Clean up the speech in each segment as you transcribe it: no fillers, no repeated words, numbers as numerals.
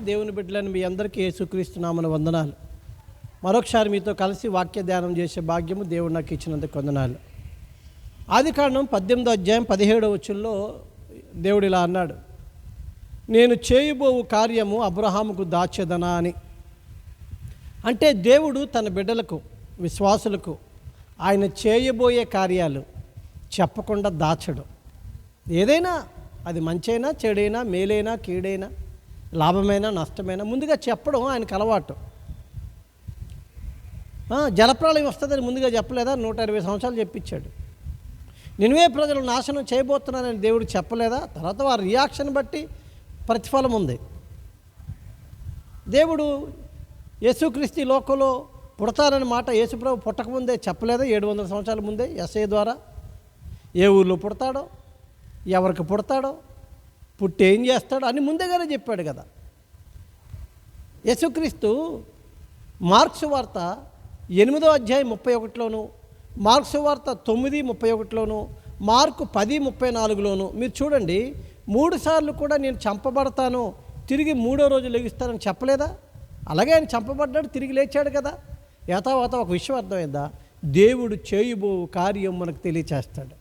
దేవుని బిడ్డలని మీ అందరికీ యేసుక్రీస్తు నామమున వందనాలు. మరొకసారి మీతో కలిసి వాక్య ధ్యానం చేసే భాగ్యము దేవుడు నాకు ఇచ్చినందుకు వందనాలు. ఆదికాండం 18వ అధ్యాయం 17వ వచనంలో దేవుడు ఇలా అన్నాడు, నేను చేయబోవు కార్యము అబ్రహాముకు దాచెదనా అని. అంటే దేవుడు తన బిడ్డలకు, విశ్వాసులకు ఆయన చేయబోయే కార్యాలు చెప్పకుండా దాచడు. ఏదైనా అది మంచైనా చెడైనా మేలైనా కీడైనా లాభమైనా నష్టమైనా ముందుగా చెప్పడం ఆయనకు అలవాటు. జలప్రళయం వస్తుందని ముందుగా చెప్పలేదా? 120 సంవత్సరాలు చెప్పించాడు. నినివే ప్రజలు నాశనం చేయబోతున్నానని దేవుడు చెప్పలేదా? తర్వాత వారి రియాక్షన్ బట్టి ప్రతిఫలం ఉంది. దేవుడు యేసుక్రీస్తు లోకంలో పుడతారని మాట యేసుప్రభు పుట్టకముందే చెప్పలేదా? 700 సంవత్సరాల ముందే యెషయా ద్వారా ఏ ఊళ్ళో పుడతాడో, ఎవరికి పుడతాడో, పుట్టి ఏం చేస్తాడో అని ముందుగానే చెప్పాడు కదా. యేసుక్రీస్తు మార్క్స్ వార్త 8వ అధ్యాయం 31లోను, మార్క్స్ వార్త 9:31లోను, మార్కు 10:34లోను మీరు చూడండి. 3 సార్లు కూడా నేను చంపబడతాను, తిరిగి 3వ రోజు లెగిస్తానని చెప్పలేదా? అలాగే ఆయన చంపబడ్డాడు, తిరిగి లేచాడు కదా. యథావాత ఒక విషయం అర్థమైందా? దేవుడు చేయబో కార్యం మనకు తెలియచేస్తాడు.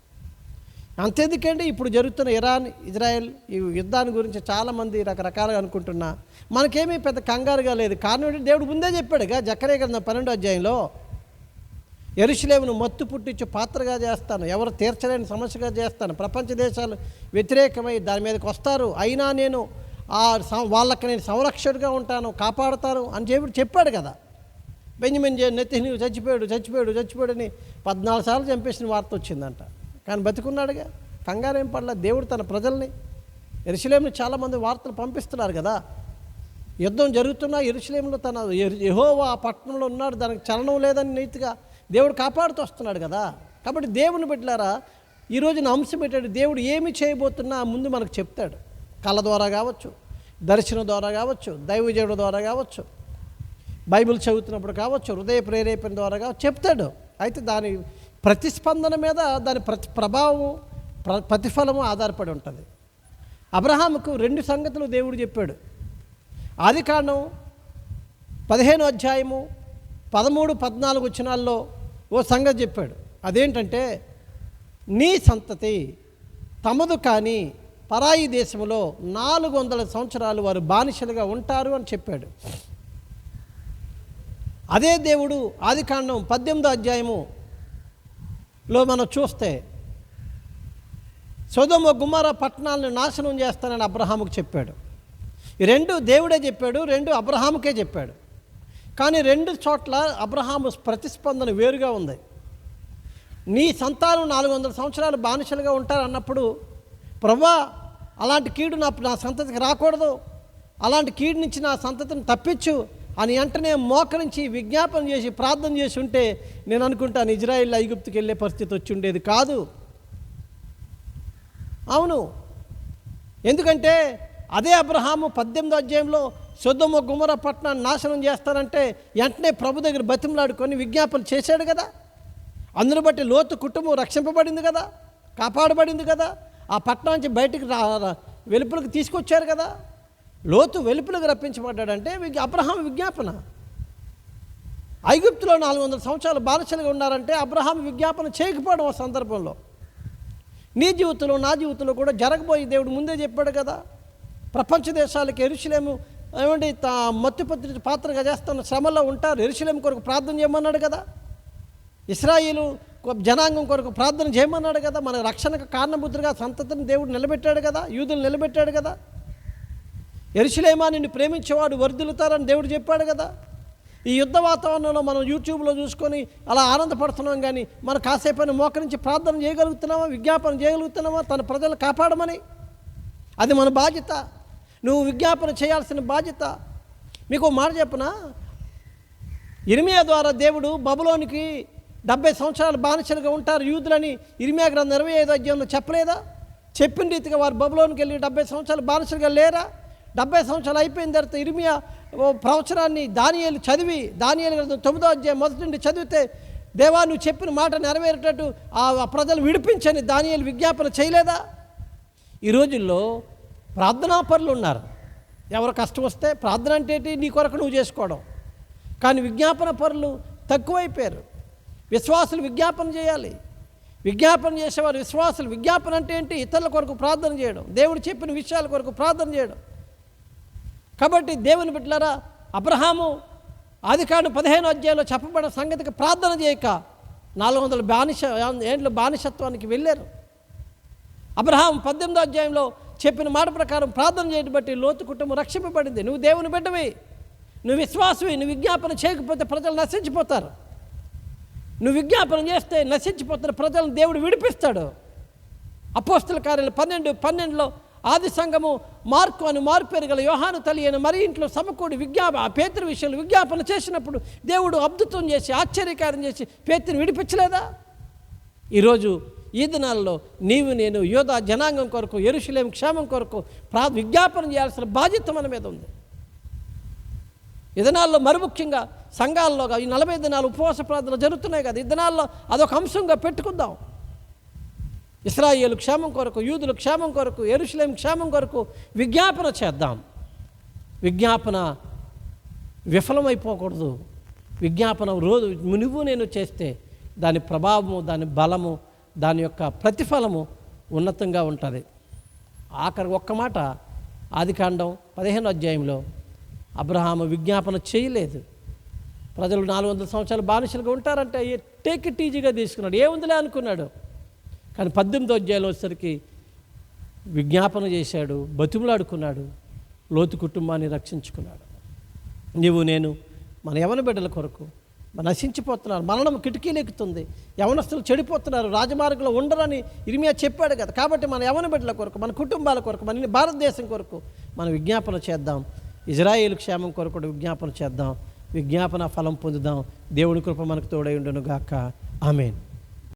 అంతెందుకండి, ఇప్పుడు జరుగుతున్న ఇరాన్ ఇజ్రాయెల్ ఈ యుద్ధాన్ని గురించి చాలామంది రకరకాలుగా అనుకుంటున్నా మనకేమీ పెద్ద కంగారుగా లేదు. కారణం ఏంటి? దేవుడు ముందే చెప్పాడుగా జకర్యా గ్రంథం 12వ అధ్యాయంలో, యెరూషలేమును మత్తు పుట్టించి పాత్రగా చేస్తాను, ఎవరు తీర్చలేని సమస్యగా చేస్తాను, ప్రపంచ దేశాలు వ్యతిరేకమై దాని మీదకి వస్తారు, అయినా నేను వాళ్ళకి నేను సంరక్షకుడిగా ఉంటాను, కాపాడుతాను అని చెప్పాడు కదా. బెంజమిన్ నెతన్యాహు చచ్చిపోయాడని 14 సార్లు చంపేసిన వార్త వచ్చిందంట. కానీ బతికున్నాడుగా, కంగారేం పడలే. దేవుడు తన ప్రజల్ని, యెరూషలేముని చాలామంది వార్తలు పంపిస్తున్నారు కదా. యుద్ధం జరుగుతున్నా యెరూషలేములో తన యెహోవా ఆ పట్టణంలో ఉన్నాడు, దానికి చలనం లేదని నీతిగా దేవుడు కాపాడుతూ వస్తున్నాడు కదా. కాబట్టి దేవుని బిడ్డలారా, ఈరోజు నా అంశం పెట్టాడు. దేవుడు ఏమి చేయబోతున్నా ముందు మనకు చెప్తాడు. కళ ద్వారా కావచ్చు, దర్శనం ద్వారా కావచ్చు, దైవజనుడు ద్వారా కావచ్చు, బైబిల్ చదువుతున్నప్పుడు కావచ్చు, హృదయ ప్రేరేపణ ద్వారా కావచ్చు, చెప్తాడు. అయితే దాని ప్రతిస్పందన మీద దాని ప్రభావం ప్రతిఫలము ఆధారపడి ఉంటుంది. అబ్రహాముకు 2 సంగతులు దేవుడు చెప్పాడు. ఆదికాండం 15వ అధ్యాయము 13-14 వచనాల్లో ఓ సంగతి చెప్పాడు. అదేంటంటే, నీ సంతతి తమదు కానీ పరాయి దేశంలో 400 సంవత్సరాలు వారు బానిసలుగా ఉంటారు అని చెప్పాడు. అదే దేవుడు ఆదికాండం 18వ అధ్యాయములో మనం చూస్తే సొదొమ గుమొర్రా పట్టణాలను నాశనం చేస్తానని అబ్రహాముకు చెప్పాడు. ఈ 2 దేవుడే చెప్పాడు, 2 అబ్రహాముకే చెప్పాడు. కానీ 2 చోట్ల అబ్రహాము ప్రతిస్పందన వేరుగా ఉంది. నీ సంతానం 400 సంవత్సరాలు బానిసలుగా ఉంటారు అన్నప్పుడు, ప్రభువా అలాంటి కీడు నా సంతతికి రాకూడదు, అలాంటి కీడు నుంచి నా సంతతిని తప్పించు అని వెంటనే మోకరించి విజ్ఞాపన చేసి ప్రార్థన చేసి ఉంటే నేను అనుకుంటాను ఇజ్రాయిల్ ఐగుప్తుకి వెళ్ళే పరిస్థితి వచ్చి ఉండేది కాదు. అవును, ఎందుకంటే అదే అబ్రహాము 18వ అధ్యాయంలో సొదొమ గుమొర్రా పట్టణాన్ని నాశనం చేస్తారంటే వెంటనే ప్రభు దగ్గర బతిమలాడుకొని విజ్ఞాపన చేశాడు కదా. అందును బట్టి లోతు కుటుంబం రక్షింపబడింది కదా, కాపాడబడింది కదా, ఆ పట్టణం నుంచి బయటికి వెలుపలకు తీసుకొచ్చారు కదా. లోతు వెలుపలకు రప్పించబడ్డాడంటే అబ్రహాం విజ్ఞాపన. ఐగుప్తులో 400 సంవత్సరాలు బానిసలుగా ఉన్నారంటే అబ్రహాం విజ్ఞాపన చేయకపోవడం ఆ సందర్భంలో. నీ జీవితంలో నా జీవితంలో కూడా జరగబోయే దేవుడు ముందే చెప్పాడు కదా. ప్రపంచ దేశాలకు యెరూషలేము ఏమండి మత్తు పాత్రగా చేస్తున్న శ్రమలో ఉంటారు, యెరూషలేము కొరకు ప్రార్థన చేయమన్నాడు కదా. ఇశ్రాయేలు జనాంగం కొరకు ప్రార్థన చేయమన్నాడు కదా. మన రక్షణకు కారణబుద్ధులుగా సంతతిని దేవుడు నిలబెట్టాడు కదా, యూదులు నిలబెట్టాడు కదా. యెరూషలేమా నిన్ను ప్రేమించేవాడు వర్ధిల్లుతారని దేవుడు చెప్పాడు కదా. ఈ యుద్ధ వాతావరణంలో మనం యూట్యూబ్లో చూసుకొని అలా ఆనందపడుతున్నాం, కానీ మనం కాసేపైనా మోకరించి ప్రార్థన చేయగలుగుతున్నామా, విజ్ఞాపన చేయగలుగుతున్నామా తన ప్రజలు కాపాడమని? అది మన బాధ్యత. నువ్వు విజ్ఞాపన చేయాల్సిన బాధ్యత. మీకు మాట చెప్పనా, ఇర్మియా ద్వారా దేవుడు బబులోనికి 70 సంవత్సరాలు బానిసలుగా ఉంటారు యూదులని ఇర్మియా గ్రంథం 25వ అధ్యాయంలో చెప్పలేదా? చెప్పిన రీతిగా వారు బబులోనికి వెళ్ళి 70 సంవత్సరాలు బానిసలుగా లేరా? 70 సంవత్సరాలు అయిపోయిన తర్వాత ఇర్మియా ప్రవచనాన్ని దానియేలు చదివి, దానియేలు గ్రంథం 9వ అధ్యాయం మొదటి నుండి చదివితే, దేవా నువ్వు చెప్పిన మాట నెరవేరేటట్టు ఆ ప్రజలు విడిపించని దానియేలు విజ్ఞాపన చేయలేదా? ఈ రోజుల్లో ప్రార్థనాపరులు ఉన్నారు, ఎవరు కష్టం వస్తే ప్రార్థన అంటే ఏంటి? నీ కొరకు నువ్వు చేసుకోవడం. కానీ విజ్ఞాపన పరులు తక్కువైపోయారు. విశ్వాసులు విజ్ఞాపన చేయాలి. విజ్ఞాపన చేసేవారు విశ్వాసులు. విజ్ఞాపన అంటే ఏంటి? ఇతరుల కొరకు ప్రార్థన చేయడం, దేవుడు చెప్పిన విషయాల కొరకు ప్రార్థన చేయడం. కాబట్టి దేవుని బిడ్డలారా, అబ్రహాము ఆదికాండం 15వ అధ్యాయంలో చెప్పబడిన సంగతికి ప్రార్థన చేయక 400 ఏండ్ల బానిసత్వానికి వెళ్ళారు. అబ్రహాం 18వ అధ్యాయంలో చెప్పిన మాట ప్రకారం ప్రార్థన చేయడం బట్టి లోతు కుటుంబం రక్షింపబడింది. నువ్వు దేవుని బిడ్డవి, నువ్వు విశ్వాసవి. నువ్వు విజ్ఞాపన చేయకపోతే ప్రజలు నశించిపోతారు. నువ్వు విజ్ఞాపన చేస్తే నశించిపోతున్న ప్రజలను దేవుడు విడిపిస్తాడు. అపోస్తల కార్యాలు 12:12లో ఆది సంఘము మార్కు అని మారుపేరు గల యోహాను తల్లి అయిన మరి ఇంట్లో సమకూడి పేతురు విషయంలో విజ్ఞాపన చేసినప్పుడు దేవుడు అద్భుతం చేసి ఆశ్చర్యకారం చేసి పేతురుని విడిపించలేదా? ఈరోజు ఈ దినాల్లో నీవు నేను యోధా జనాంగం కొరకు, యెరూషలేము క్షేమం కొరకు విజ్ఞాపన చేయాల్సిన బాధ్యత మన మీద ఉంది. ఈ దినాల్లో మరి ముఖ్యంగా సంఘాల్లో ఈ 40 దినాలు ఉపవాస ప్రార్థనలు జరుగుతున్నాయి కదా, ఈ దినాల్లో అదొక అంశంగా పెట్టుకుందాం. ఇశ్రాయేలు క్షేమం కొరకు, యూదుల క్షేమం కొరకు, యెరూషలేము క్షేమం కొరకు విజ్ఞాపన చేద్దాం. విజ్ఞాపన విఫలమైపోకూడదు. విజ్ఞాపన రోజు నువ్వు నేను చేస్తే దాని ప్రభావము, దాని బలము, దాని యొక్క ప్రతిఫలము ఉన్నతంగా ఉంటుంది. ఆఖరి ఒక్క మాట, ఆదికాండం 15వ అధ్యాయంలో అబ్రహాము విజ్ఞాపన చేయలేదు. ప్రజలు 400 సంవత్సరాలు బానిసలుగా ఉంటారంటే టేక్ ఇట్ ఈజీగా తీసుకున్నాడు, ఏముందిలే అనుకున్నాడు. కానీ 18వ అధ్యాయంలో వచ్చేసరికి విజ్ఞాపన చేశాడు, బతిమలాడుకున్నాడు, లోతు కుటుంబాన్ని రక్షించుకున్నాడు. నీవు నేను మన యవన బిడ్డల కొరకు నశించిపోతున్నారు, మరణం కిటికీలు ఎక్కుతుంది, యవనస్తులు చెడిపోతున్నారు, రాజమార్గంలో ఉండరని ఇర్మియా చెప్పాడు కదా. కాబట్టి మన యవన బిడ్డల కొరకు, మన కుటుంబాల కొరకు, మన భారతదేశం కొరకు మనం విజ్ఞాపన చేద్దాం. ఇజ్రాయేలు క్షేమం కొరకు కూడా విజ్ఞాపన చేద్దాం. విజ్ఞాపన ఫలం పొందుదాం. దేవుని కృప మనకు తోడై ఉండును గాక. ఆమేన్.